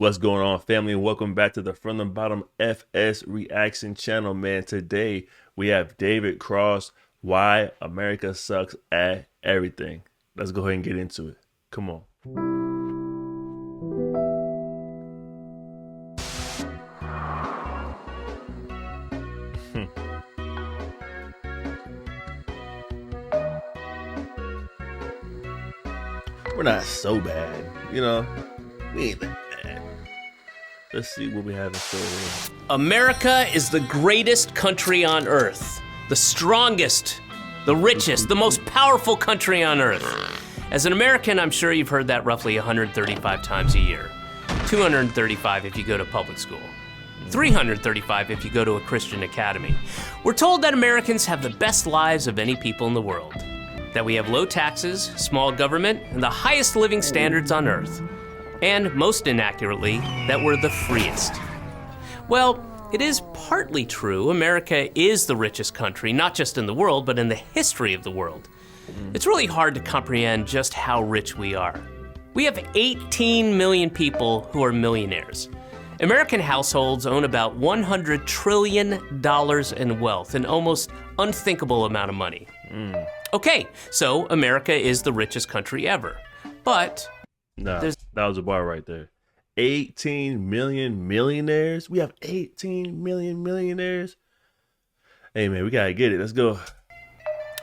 What's going on, family? And welcome back to the From the Bottom FS Reaction channel, man. Today we have David Cross, Why America Sucks at Everything. Let's go ahead and get into it. Come on. We're not so bad, we ain't that bad. Let's see what we have in store here. America is the greatest country on earth, the strongest, the richest, the most powerful country on earth. As an American, I'm sure you've heard that roughly 135 times a year. 235 if you go to public school. 335 if you go to a Christian academy. We're told that Americans have the best lives of any people in the world. That we have low taxes, small government, and the highest living standards on earth. And most inaccurately, that we're the freest. Well, it is partly true. America is the richest country, not just in the world, but in the history of the world. It's really hard to comprehend just how rich we are. We have 18 million people who are millionaires. American households own about $100 trillion in wealth, an almost unthinkable amount of money. Okay, so America is the richest country ever. But that was a bar right there. 18 million millionaires? We have 18 million millionaires? Hey man, we gotta get it. Let's go.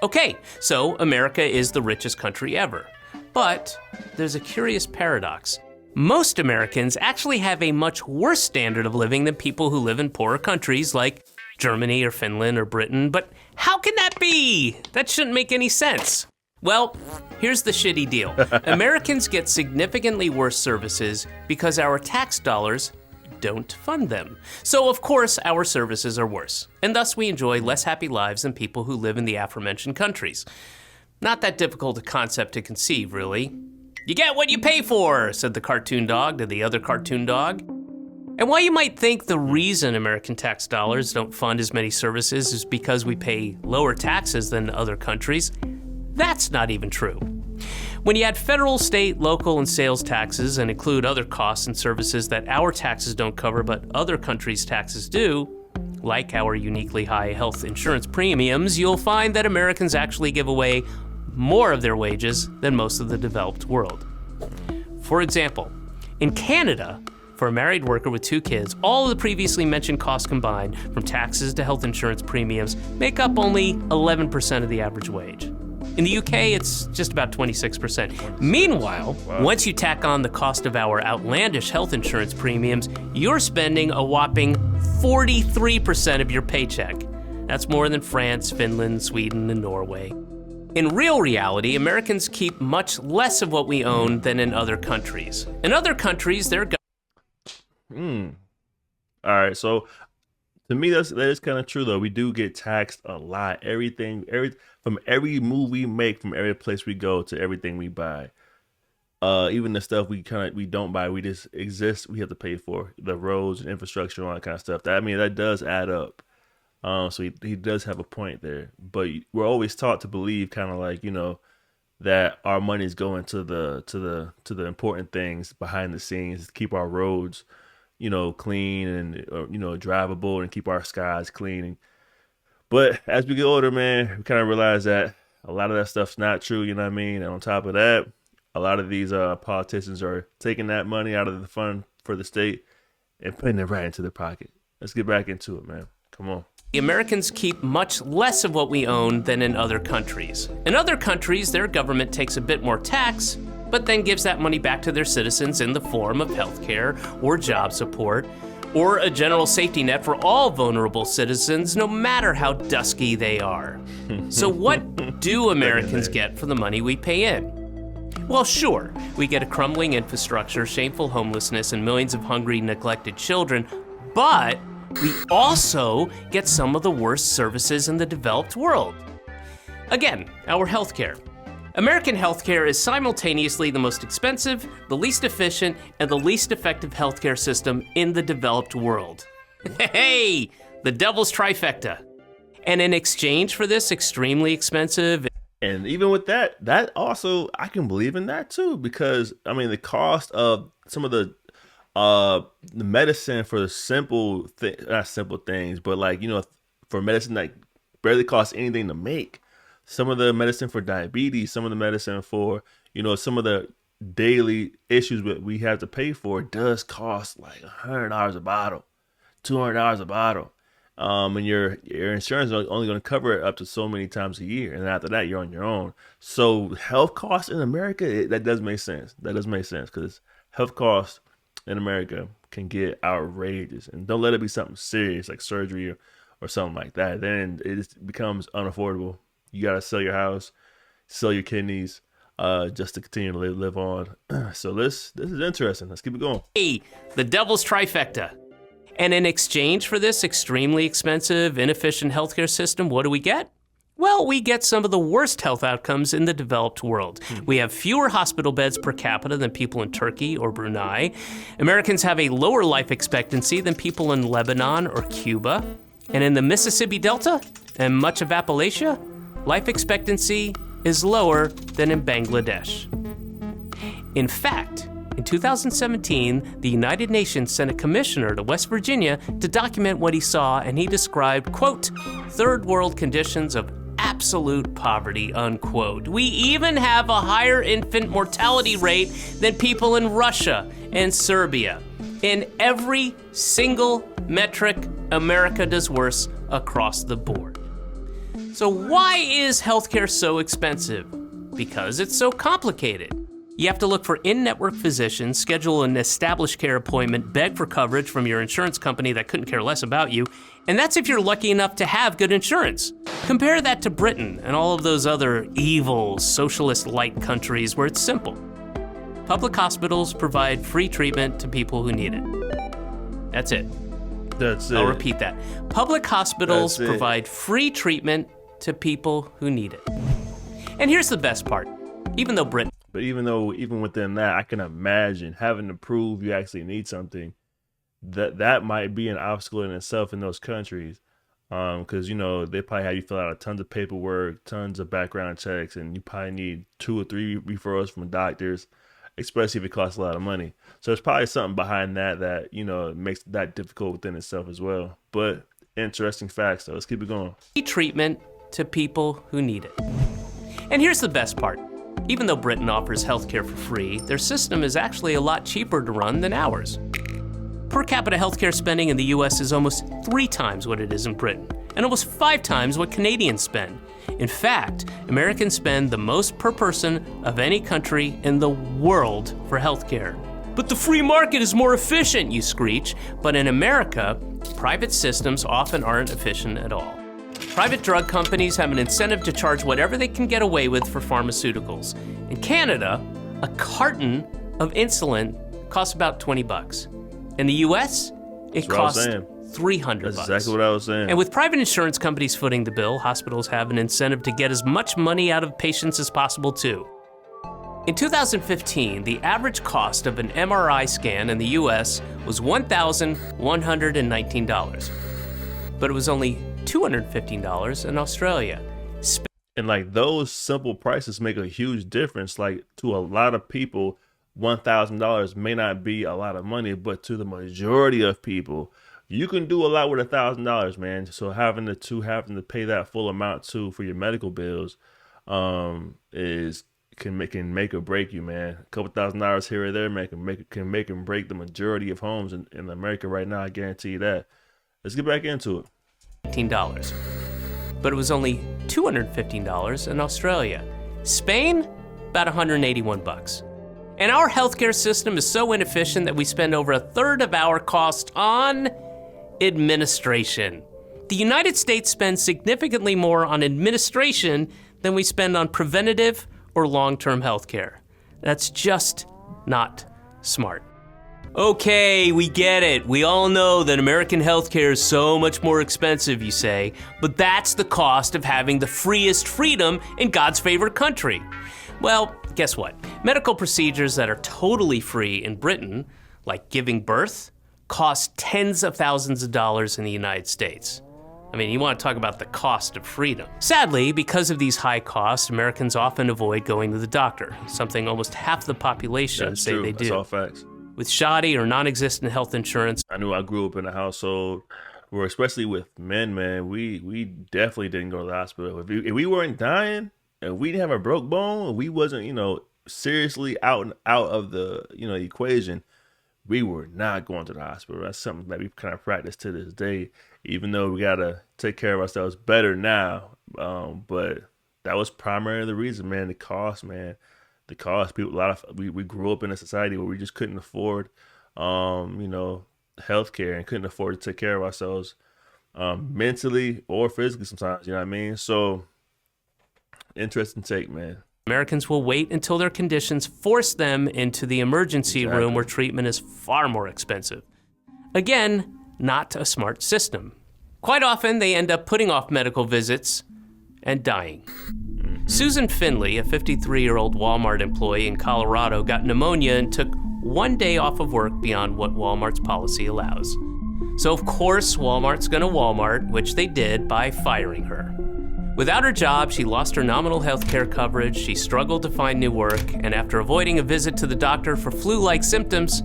Okay, so America is the richest country ever. But there's a curious paradox. Most Americans actually have a much worse standard of living than people who live in poorer countries like Germany or Finland or Britain, but how can that be? That shouldn't make any sense. Well, here's the shitty deal. Americans get significantly worse services because our tax dollars don't fund them. So of course our services are worse, and thus we enjoy less happy lives than people who live in the aforementioned countries. Not that difficult a concept to conceive, really. You get what you pay for, said the cartoon dog to the other cartoon dog. And while you might think the reason American tax dollars don't fund as many services is because we pay lower taxes than other countries, that's not even true. When you add federal, state, local, and sales taxes and include other costs and services that our taxes don't cover but other countries' taxes do, like our uniquely high health insurance premiums, you'll find that Americans actually give away more of their wages than most of the developed world. For example, in Canada, for a married worker with 2 kids, all of the previously mentioned costs combined, from taxes to health insurance premiums, make up only 11% of the average wage. In the UK, it's just about 26%. Meanwhile, once you tack on the cost of our outlandish health insurance premiums, you're spending a whopping 43% of your paycheck. That's more than France, Finland, Sweden, and Norway. In real reality, Americans keep much less of what we own than in other countries. In other countries, their All right, so to me that is kind of true though. We do get taxed a lot. From every move we make, from every place we go to everything we buy. Even the stuff we don't buy, we just exist. We have to pay for the roads and infrastructure and all that kind of stuff. That does add up. So he does have a point there. But we're always taught to believe, kind of like that our money is going to the important things behind the scenes, to keep our roads clean and drivable, and keep our skies clean. But as we get older, man, we kind of realize that a lot of that stuff's not true. You know what I mean? And on top of that, a lot of these politicians are taking that money out of the fund for the state and putting it right into their pocket. Let's get back into it, man. Come on. Americans keep much less of what we own than in other countries. In other countries, their government takes a bit more tax, but then gives that money back to their citizens in the form of healthcare or job support, or a general safety net for all vulnerable citizens, no matter how dusky they are. So what do Americans get for the money we pay in? Well, sure, we get a crumbling infrastructure, shameful homelessness, and millions of hungry, neglected children, but we also get some of the worst services in the developed world. Again, our healthcare. American healthcare is simultaneously the most expensive, the least efficient, and the least effective healthcare system in the developed world. Hey, the devil's trifecta. And in exchange for this extremely expensive And even with that also, I can believe in that too, because I mean, the cost of some of the The medicine for the not simple things, but like for medicine that barely costs anything to make. Some of the medicine for diabetes, some of the medicine for some of the daily issues that we have to pay for does cost like $100 a bottle, $200 a bottle. And your insurance is only going to cover it up to so many times a year, and after that you're on your own. So health costs in America, that does make sense. That does make sense because health costs in America can get outrageous, and don't let it be something serious like surgery or something like that. Then it just becomes unaffordable. You gotta sell your house, sell your kidneys, just to continue to live on. So this is interesting. Let's keep it going. Hey, the devil's trifecta. And in exchange for this extremely expensive, inefficient healthcare system, what do we get? Well, we get some of the worst health outcomes in the developed world. We have fewer hospital beds per capita than people in Turkey or Brunei. Americans have a lower life expectancy than people in Lebanon or Cuba. And in the Mississippi Delta and much of Appalachia, life expectancy is lower than in Bangladesh. In fact, in 2017, the United Nations sent a commissioner to West Virginia to document what he saw, and he described, quote, third world conditions of absolute poverty, unquote. We even have a higher infant mortality rate than people in Russia and Serbia. In every single metric, America does worse across the board. So why is healthcare so expensive? Because it's so complicated. You have to look for in-network physicians, schedule an established care appointment, beg for coverage from your insurance company that couldn't care less about you, and that's if you're lucky enough to have good insurance. Compare that to Britain and all of those other evil, socialist-light countries where it's simple. Public hospitals provide free treatment to people who need it. That's it. That's it. I'll repeat that. Public hospitals provide free treatment to people who need it. And here's the best part. Even within that, I can imagine having to prove you actually need something, that might be an obstacle in itself in those countries. Because, they probably have you fill out tons of paperwork, tons of background checks, and you probably need 2 or 3 referrals from doctors, especially if it costs a lot of money. So there's probably something behind that makes that difficult within itself as well. But interesting facts, though. Let's keep it going. Treatment to people who need it. And here's the best part. Even though Britain offers healthcare for free, their system is actually a lot cheaper to run than ours. Per capita healthcare spending in the US is almost 3 times what it is in Britain, and almost 5 times what Canadians spend. In fact, Americans spend the most per person of any country in the world for healthcare. But the free market is more efficient, you screech. But in America, private systems often aren't efficient at all. Private drug companies have an incentive to charge whatever they can get away with for pharmaceuticals. In Canada, a carton of insulin costs about $20. In the US, it costs $300. That's exactly what I was saying. And with private insurance companies footing the bill, hospitals have an incentive to get as much money out of patients as possible too. In 2015, the average cost of an MRI scan in the US was $1,119. But it was only $215 in Australia. And like those simple prices make a huge difference. Like to a lot of people, $1,000 may not be a lot of money, but to the majority of people, you can do a lot with $1,000, man. So having to pay that full amount too for your medical bills, can make or break you, man. A couple $1,000s here or there, man, can make and break the majority of homes in America right now. I guarantee you that. Let's get back into it. $18. But it was only $215 in Australia. Spain, about $181. And our healthcare system is so inefficient that we spend over a third of our cost on administration. The United States spends significantly more on administration than we spend on preventative or long-term healthcare. That's just not smart. Okay, we get it. We all know that American healthcare is so much more expensive, you say, but that's the cost of having the freest freedom in God's favorite country. Well, guess what? Medical procedures that are totally free in Britain, like giving birth, cost tens of thousands of dollars in the United States. I mean, you want to talk about the cost of freedom. Sadly, because of these high costs, Americans often avoid going to the doctor, something almost half the population say they do. That's all facts. with shoddy or non-existent health insurance. I knew I grew up in a household where, especially with men, man, we definitely didn't go to the hospital. If we weren't dying, if we didn't have a broke bone, if we wasn't, seriously out of the, equation, we were not going to the hospital. That's something that we kind of practice to this day, even though we gotta take care of ourselves better now. But that was primarily the reason, man. The cost, man. The cost. People, we grew up in a society where we just couldn't afford, healthcare and couldn't afford to take care of ourselves, mentally or physically sometimes. You know what I mean? So, interesting take, man. Americans will wait until their conditions force them into the emergency room where treatment is far more expensive. Again, not a smart system. Quite often, they end up putting off medical visits and dying. Susan Finley, a 53-year-old Walmart employee in Colorado, got pneumonia and took one day off of work beyond what Walmart's policy allows. So of course, Walmart's gonna Walmart, which they did by firing her. Without her job, she lost her nominal health care coverage, she struggled to find new work, and after avoiding a visit to the doctor for flu-like symptoms,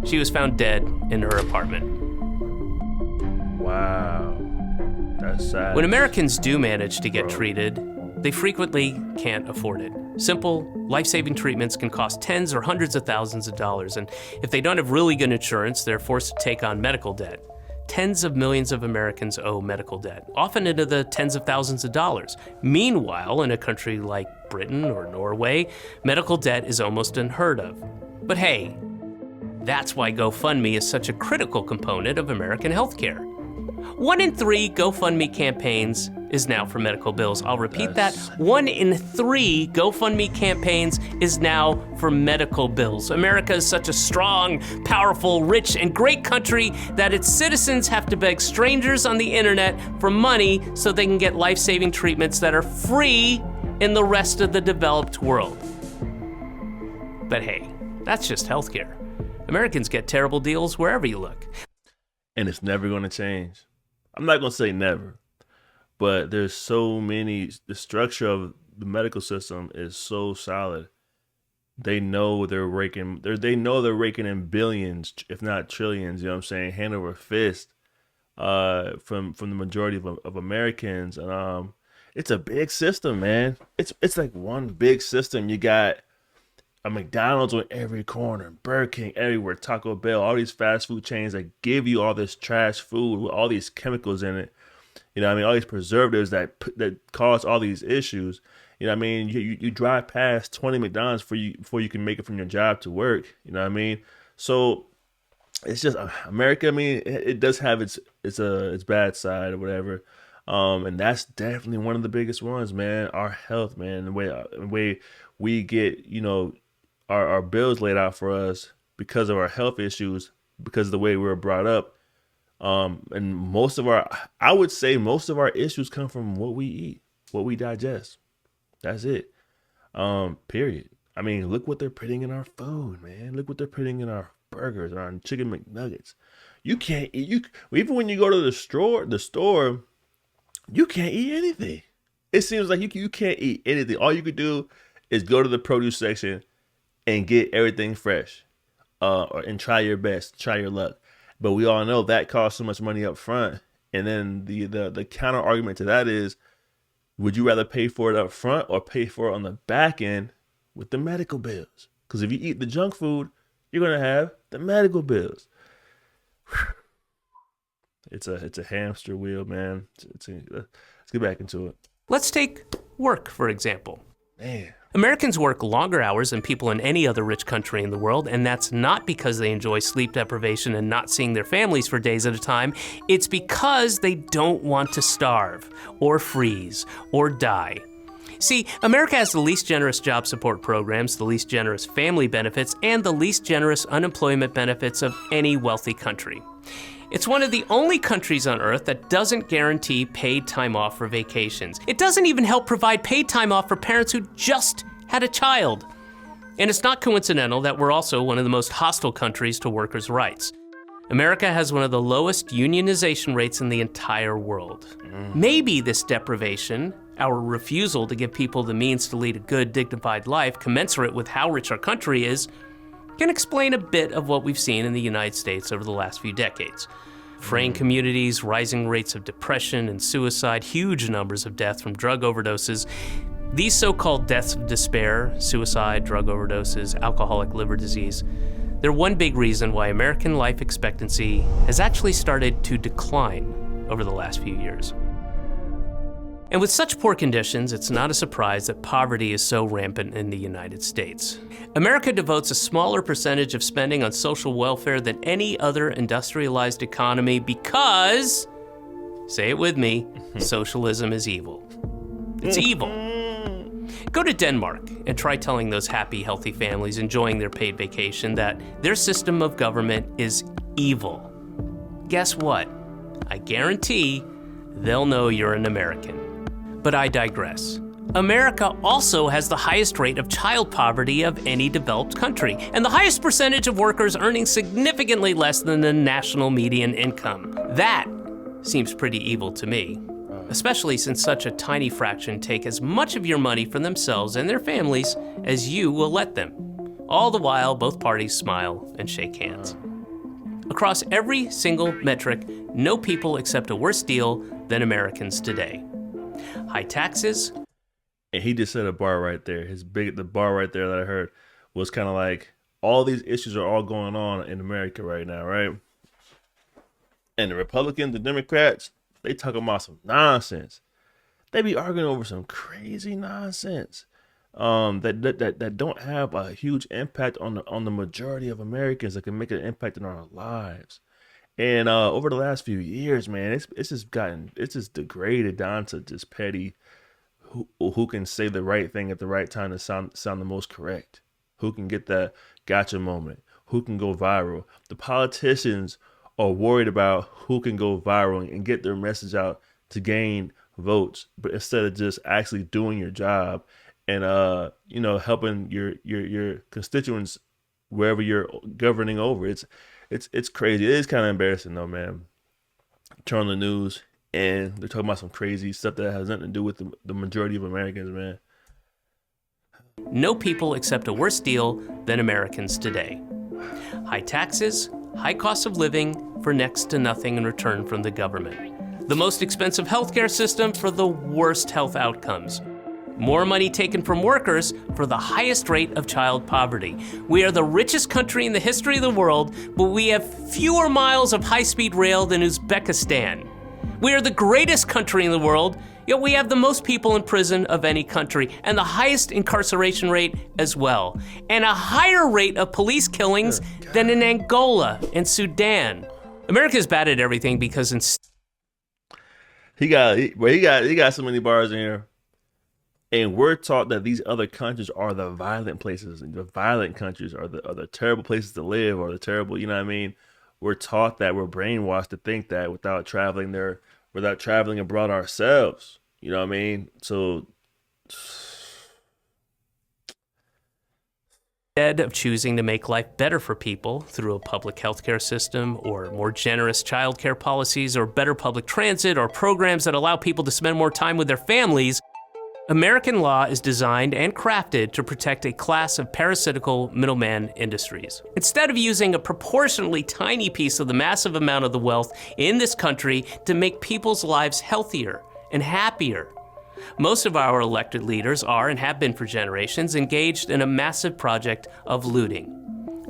she was found dead in her apartment. Wow. That's sad. When Americans do manage to get treated, they frequently can't afford it. Simple, life-saving treatments can cost tens or hundreds of thousands of dollars, and if they don't have really good insurance, they're forced to take on medical debt. Tens of millions of Americans owe medical debt, often into the tens of thousands of dollars. Meanwhile, in a country like Britain or Norway, medical debt is almost unheard of. But hey, that's why GoFundMe is such a critical component of American healthcare. 1 in 3 GoFundMe campaigns is now for medical bills. I'll repeat that. 1 in 3 GoFundMe campaigns is now for medical bills. America is such a strong, powerful, rich, and great country that its citizens have to beg strangers on the internet for money so they can get life-saving treatments that are free in the rest of the developed world. But hey, that's just healthcare. Americans get terrible deals wherever you look. And it's never going to change. I'm not going to say never, but there's so many, the structure of the medical system is so solid. They know they're raking in billions, if not trillions, you know what I'm saying, hand over fist, from the majority of Americans. And it's a big system, man. It's like one big system. You got a McDonald's on every corner, Burger King everywhere, Taco Bell, all these fast food chains that give you all this trash food with all these chemicals in it. You know what I mean? All these preservatives that cause all these issues. You know what I mean? You drive past 20 McDonald's before you can make it from your job to work. You know what I mean? So it's just America. I mean, it does have its bad side or whatever. And that's definitely one of the biggest ones, man. Our health, man, the way we get, our bills laid out for us because of our health issues, because of the way we were brought up. And I would say most of our issues come from what we eat, what we digest. That's it. Period. I mean, look what they're putting in our food, man. Look what they're putting in our burgers and our chicken McNuggets. You can't eat, even when you go to the store, you can't eat anything. It seems like you can't eat anything. All you could do is go to the produce section and get everything fresh, and try your best, try your luck. But we all know that costs so much money up front. And then the counter argument to that is, would you rather pay for it up front or pay for it on the back end with the medical bills? Because if you eat the junk food, you're gonna have the medical bills. It's a hamster wheel, man. Let's get back into it. Let's take work, for example. Man. Americans work longer hours than people in any other rich country in the world, and that's not because they enjoy sleep deprivation and not seeing their families for days at a time. It's because they don't want to starve, or freeze, or die. See, America has the least generous job support programs, the least generous family benefits, and the least generous unemployment benefits of any wealthy country. It's one of the only countries on Earth that doesn't guarantee paid time off for vacations. It doesn't even help provide paid time off for parents who just had a child. And it's not coincidental that we're also one of the most hostile countries to workers' rights. America has one of the lowest unionization rates in the entire world. Maybe this deprivation, our refusal to give people the means to lead a good, dignified life commensurate with how rich our country is, can explain a bit of what we've seen in the United States over the last few decades. Fraying communities, rising rates of depression and suicide, huge numbers of deaths from drug overdoses. These so-called deaths of despair, suicide, drug overdoses, alcoholic liver disease, they're one big reason why American life expectancy has actually started to decline over the last few years. And with such poor conditions, it's not a surprise that poverty is so rampant in the United States. America devotes a smaller percentage of spending on social welfare than any other industrialized economy because, say it with me, socialism is evil. It's evil. Go to Denmark and try telling those happy, healthy families enjoying their paid vacation that their system of government is evil. Guess what? I guarantee they'll know you're an American. But I digress. America also has the highest rate of child poverty of any developed country, and the highest percentage of workers earning significantly less than the national median income. That seems pretty evil to me, especially since such a tiny fraction take as much of your money for themselves and their families as you will let them. All the while, both parties smile and shake hands. Across every single metric, no people accept a worse deal than Americans today. High taxes. And he just said a bar right there. The bar right there that I heard was kind of like, all these issues are all going on in America right now, right? And the Republicans, the Democrats, they talking about some nonsense. They be arguing over some crazy nonsense that don't have a huge impact on the majority of Americans that can make an impact in our lives. And over the last few years, man, it's just degraded down to just petty who can say the right thing at the right time to sound the most correct, who can get that gotcha moment, who can go viral. The politicians are worried about who can go viral and get their message out to gain votes, but instead of just actually doing your job and helping your constituents wherever you're governing over. It's crazy. It is kind of embarrassing though, man. Turn on the news and they're talking about some crazy stuff that has nothing to do with the majority of Americans, man. No people accept a worse deal than Americans today. High taxes, high cost of living for next to nothing in return from the government. The most expensive healthcare system for the worst health outcomes. More money taken from workers for the highest rate of child poverty. We are the richest country in the history of the world, but we have fewer miles of high-speed rail than Uzbekistan. We are the greatest country in the world, yet we have the most people in prison of any country, and the highest incarceration rate as well, and a higher rate of police killings than in Angola and Sudan. America's bad at everything because he got so many bars in here. And we're taught that these other countries are the violent places. The violent countries are the terrible places to live, or the terrible, you know what I mean? We're taught that, we're brainwashed to think that without traveling abroad ourselves. You know what I mean? So instead of choosing to make life better for people through a public healthcare system or more generous childcare policies or better public transit or programs that allow people to spend more time with their families, American law is designed and crafted to protect a class of parasitical middleman industries. Instead of using a proportionally tiny piece of the massive amount of the wealth in this country to make people's lives healthier and happier, most of our elected leaders are, and have been for generations, engaged in a massive project of looting,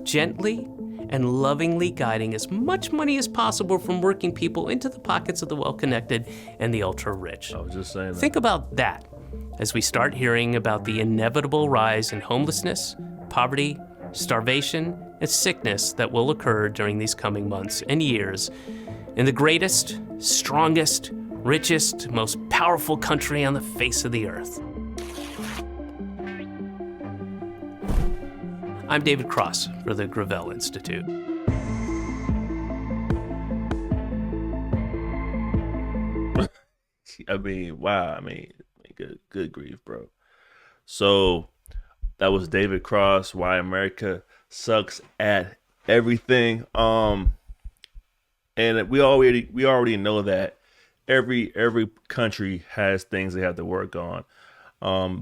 gently and lovingly guiding as much money as possible from working people into the pockets of the well-connected and the ultra-rich. I was just saying that. Think about that as we start hearing about the inevitable rise in homelessness, poverty, starvation, and sickness that will occur during these coming months and years in the greatest, strongest, richest, most powerful country on the face of the earth. I'm David Cross for the Gravel Institute. I mean, wow. I mean, good grief, bro. So that was David Cross, Why America Sucks at Everything. And we already know that every country has things they have to work on.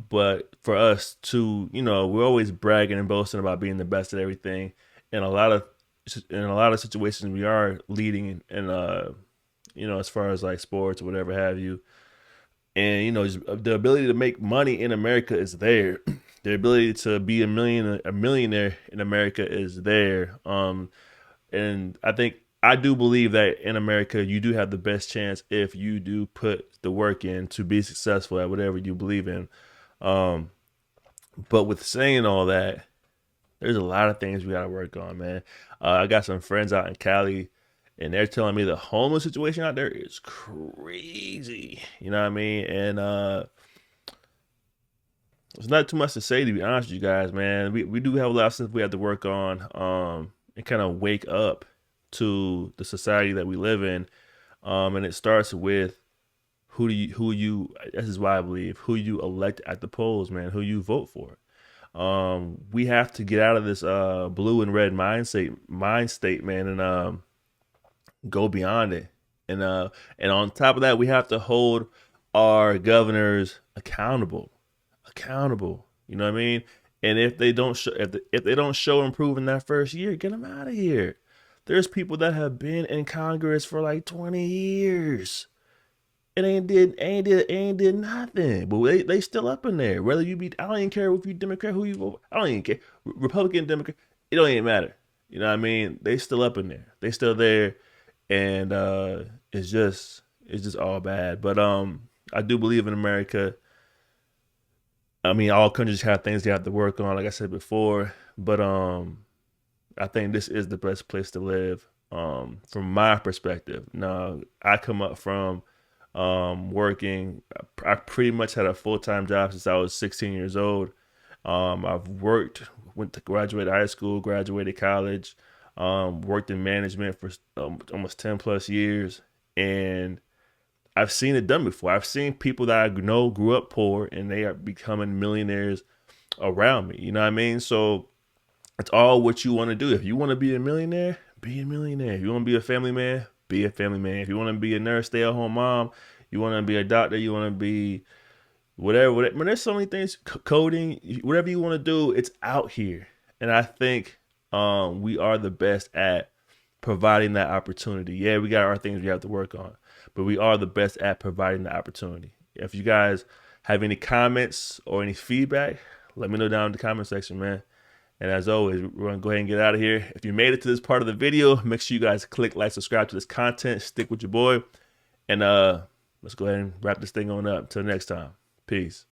But for us to, we're always bragging and boasting about being the best at everything. in a lot of situations we are leading in as far as like sports or whatever have you. And the ability to make money in America is there. The ability to be a millionaire in America is there. And I do believe that in America you do have the best chance if you do put the work in to be successful at whatever you believe in. Um, but with saying all that, there's a lot of things we got to work on, man. I got some friends out in Cali, and they're telling me the homeless situation out there is crazy. You know what I mean? And there's not too much to say, to be honest with you guys, man. We do have a lot of stuff we have to work on, and kind of wake up to the society that we live in. And it starts with who you. This is why I believe who you elect at the polls, man. Who you vote for. We have to get out of this blue and red mind state, man, and go beyond it. And on top of that, we have to hold our governors accountable. You know what I mean? And if they don't show if they don't show improvement that first year, get them out of here. There's people that have been in Congress for like 20 years. It ain't did nothing. But they still up in there. Whether you be I don't even care if you Democrat who you vote. I don't even care. Republican, Democrat, it don't even matter. You know what I mean? They still up in there. They still there. And it's just all bad. But I do believe in America. I mean, all countries have things they have to work on, like I said before. But I think this is the best place to live, from my perspective. Now, I come up from working. I pretty much had a full time job since I was 16 years old. I've worked, went to graduate high school, graduated college, worked in management for almost 10 plus years, and I've seen it done before. I've seen people that I know grew up poor and they are becoming millionaires around me. You know what I mean? So it's all what you want to do. If you want to be a millionaire, be a millionaire. If you want to be a family man, be a family man. If you want to be a nurse, stay at home mom, you want to be a doctor, you want to be whatever. I mean, there's so many things, coding, whatever you want to do, it's out here. And I think we are the best at providing that opportunity. Yeah, we got our things we have to work on, but we are the best at providing the opportunity. If you guys have any comments or any feedback, let me know down in the comment section, man. And as always, we're going to go ahead and get out of here. If you made it to this part of the video, make sure you guys click like, subscribe to this content, stick with your boy. And let's go ahead and wrap this thing on up. Until next time. Peace.